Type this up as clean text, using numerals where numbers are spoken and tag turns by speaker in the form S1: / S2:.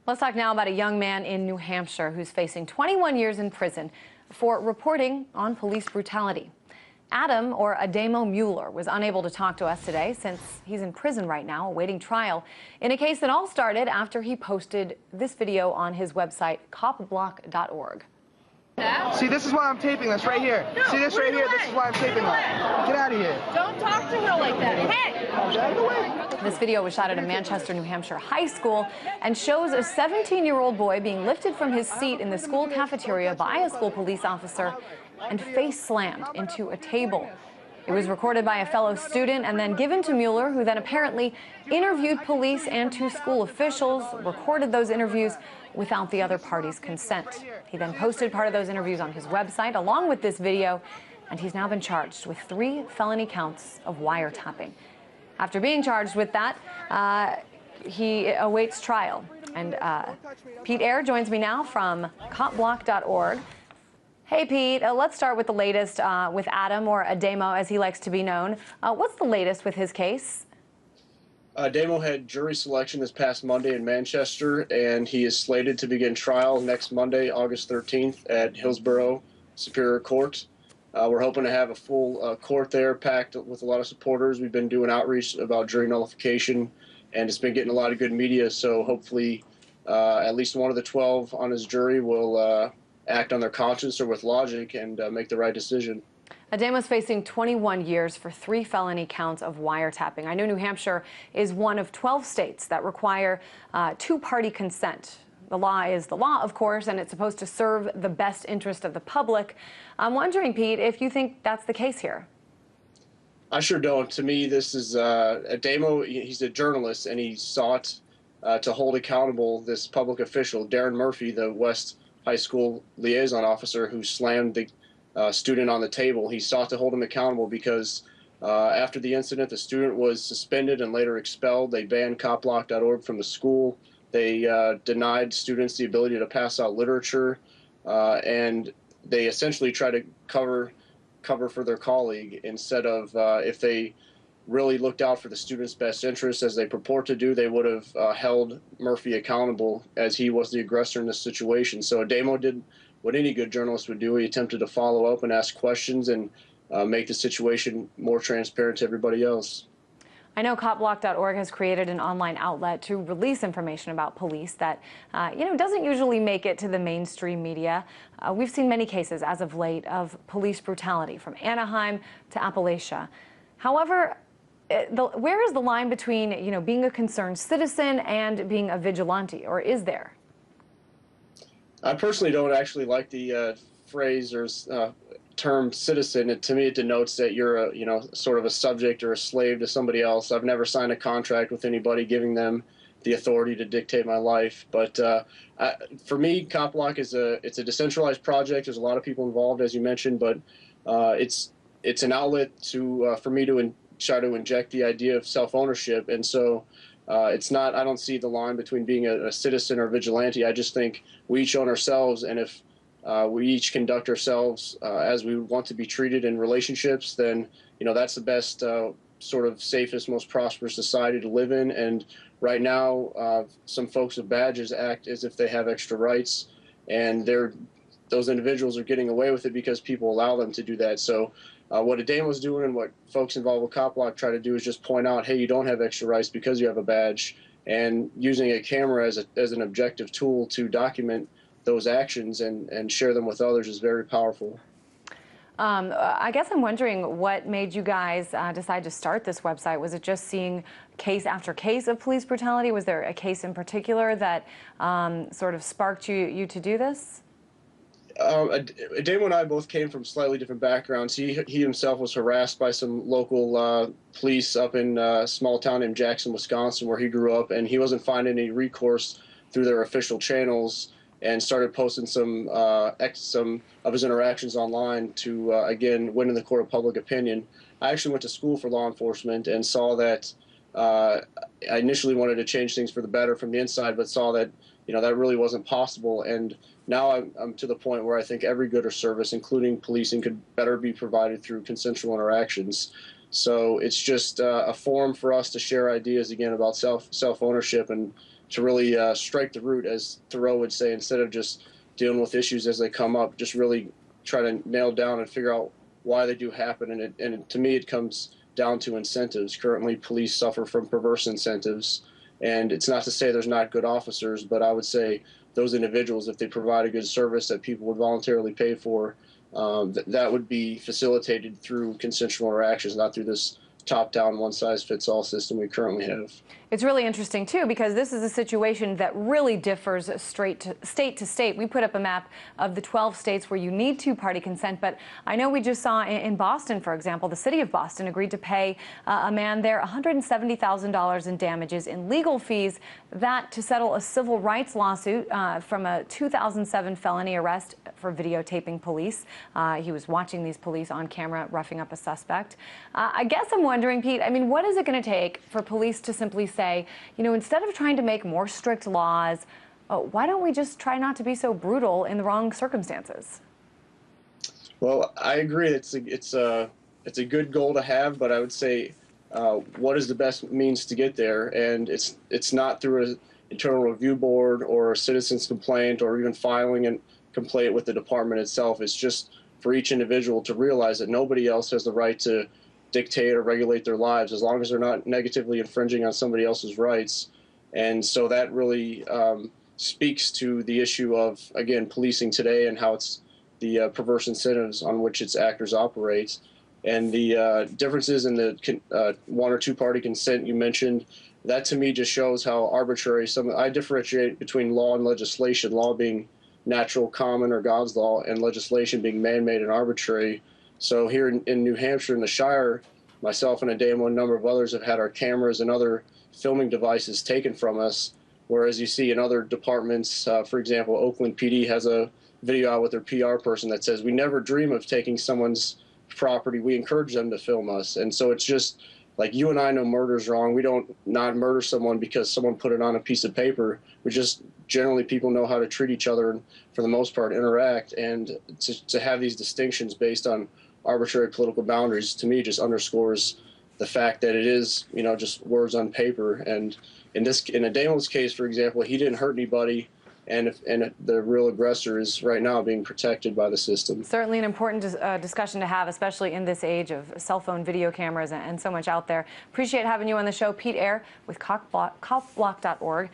S1: Let's talk now about a young man in New Hampshire who's facing 21 years in prison for reporting on police brutality. Adam, or Ademo Mueller, was unable to talk to us today since he's in prison right now awaiting trial in a case that all started after he posted this video on his website, copblock.org.
S2: See, this is why I'm taping this right here.
S3: No,
S2: see this right here?
S3: away.
S2: This is why I'm taping that. Get out of here.
S3: Don't talk to her like that. Hey!
S2: Get out of the way.
S1: This video was shot at a Manchester, New Hampshire high school and shows a 17-year-old boy being lifted from his seat in the school cafeteria by a school police officer and face slammed into a table. It was recorded by a fellow student and then given to Mueller, who then apparently interviewed police and two school officials, recorded those interviews without the other party's consent. He then posted part of those interviews on his website along with this video, and he's now been charged with 3 felony counts of wiretapping. After being charged with that, he awaits trial. And Pete Eyre joins me now from copblock.org. Hey, Pete, let's start with the latest with Adam, or Ademo as he likes to be known. What's the latest with his case?
S4: Ademo had jury selection this past Monday in Manchester, and he is slated to begin trial next Monday, August 13th at Hillsborough Superior Court. We're hoping to have a full court there, packed with a lot of supporters. We've been doing outreach about jury nullification, and it's been getting a lot of good media, so hopefully at least one of the 12 on his jury will act on their conscience or with logic and make the right decision.
S1: Ademo's facing 21 years for 3 felony counts of wiretapping. I know New Hampshire is one of 12 states that require two-party consent. The law is the law, of course, and it's supposed to serve the best interest of the public. I'm wondering, Pete, if you think that's the case here.
S4: I sure don't. To me, this is Ademo. He's a journalist, and he sought to hold accountable this public official, Darren Murphy, the West High School liaison officer who slammed the student on the table. He sought to hold him accountable because after the incident, the student was suspended and later expelled. They banned copblock.org from the school. They denied students the ability to pass out literature, and they essentially tried to cover for their colleague instead of if they really looked out for the student's best interests as they purport to do, they would have held Murphy accountable as he was the aggressor in this situation. So Ademo did what any good journalist would do. He attempted to follow up and ask questions and make the situation more transparent to everybody else.
S1: I know copblock.org has created an online outlet to release information about police that, doesn't usually make it to the mainstream media. We've seen many cases as of late of police brutality from Anaheim to Appalachia. However, where is the line between, being a concerned citizen and being a vigilante, or is there?
S4: I personally don't actually like the phrase or term citizen. To me, it denotes that you're sort of a subject or a slave to somebody else. I've never signed a contract with anybody giving them the authority to dictate my life. But for me, CopBlock it's a decentralized project. There's a lot of people involved, as you mentioned, but it's an outlet for me to try to inject the idea of self-ownership. And so it's not, I don't see the line between being a citizen or vigilante. I just think we each own ourselves, and if we each conduct ourselves as we want to be treated in relationships, then that's the best sort of safest, most prosperous society to live in. And right now, some folks with badges act as if they have extra rights, and those individuals are getting away with it because people allow them to do that. So what Ademo was doing and what folks involved with CopBlock try to do is just point out, hey, you don't have extra rights because you have a badge, and using a camera as an objective tool to document those actions and share them with others is very powerful.
S1: I guess I'm wondering what made you guys decide to start this website. Was it just seeing case after case of police brutality? Was there a case in particular that sort of sparked you to do this?
S4: Ademo and I both came from slightly different backgrounds. He himself was harassed by some local police up in a small town named Jackson, Wisconsin, where he grew up, and he wasn't finding any recourse through their official channels, and started posting some of his interactions online to, again, win in the court of public opinion. I actually went to school for law enforcement and saw that I initially wanted to change things for the better from the inside, but saw that that really wasn't possible. And now I'm to the point where I think every good or service, including policing, could better be provided through consensual interactions. So it's just a forum for us to share ideas, again, about self-ownership and to really strike the root, as Thoreau would say, instead of just dealing with issues as they come up, just really try to nail down and figure out why they do happen. And to me, it comes down to incentives. Currently, police suffer from perverse incentives. And it's not to say there's not good officers, but I would say those individuals, if they provide a good service that people would voluntarily pay for, that would be facilitated through consensual interactions, not through this top-down, one-size-fits-all system we currently have.
S1: It's really interesting, too, because this is a situation that really differs state to state. We put up a map of the 12 states where you need two-party consent, but I know we just saw in Boston, for example, the city of Boston agreed to pay a man there $170,000 in damages in legal fees, that to settle a civil rights lawsuit from a 2007 felony arrest for videotaping police. He was watching these police on camera roughing up a suspect. I guess I'm wondering, Pete, I mean, what is it going to take for police to simply say, you know, instead of trying to make more strict laws, why don't we just try not to be so brutal in the wrong circumstances?
S4: Well, I agree. It's a good goal to have, but I would say, what is the best means to get there? And it's not through an internal review board or a citizen's complaint or even filing a complaint with the department itself. It's just for each individual to realize that nobody else has the right to dictate or regulate their lives as long as they're not negatively infringing on somebody else's rights. And so that really speaks to the issue of, again, policing today and how it's the perverse incentives on which its actors operate. And the differences in the one or two party consent you mentioned, that to me just shows how arbitrary I differentiate between law and legislation, law being natural, common, or God's law, and legislation being man-made and arbitrary. So here in New Hampshire, in the Shire, myself and a number of others have had our cameras and other filming devices taken from us, whereas you see in other departments, for example, Oakland PD has a video out with their PR person that says, "We never dream of taking someone's property. We encourage them to film us." And so it's just like, you and I know murder's wrong. We don't not murder someone because someone put it on a piece of paper. We just generally, people know how to treat each other and for the most part interact. And to have these distinctions based on arbitrary political boundaries, to me, just underscores the fact that it is, you know, just words on paper. And in Adamo's case, for example, he didn't hurt anybody, and the real aggressor is right now being protected by the system.
S1: Certainly an important discussion to have, especially in this age of cell phone video cameras and so much out there. Appreciate having you on the show. Pete Eyre with copblock.org.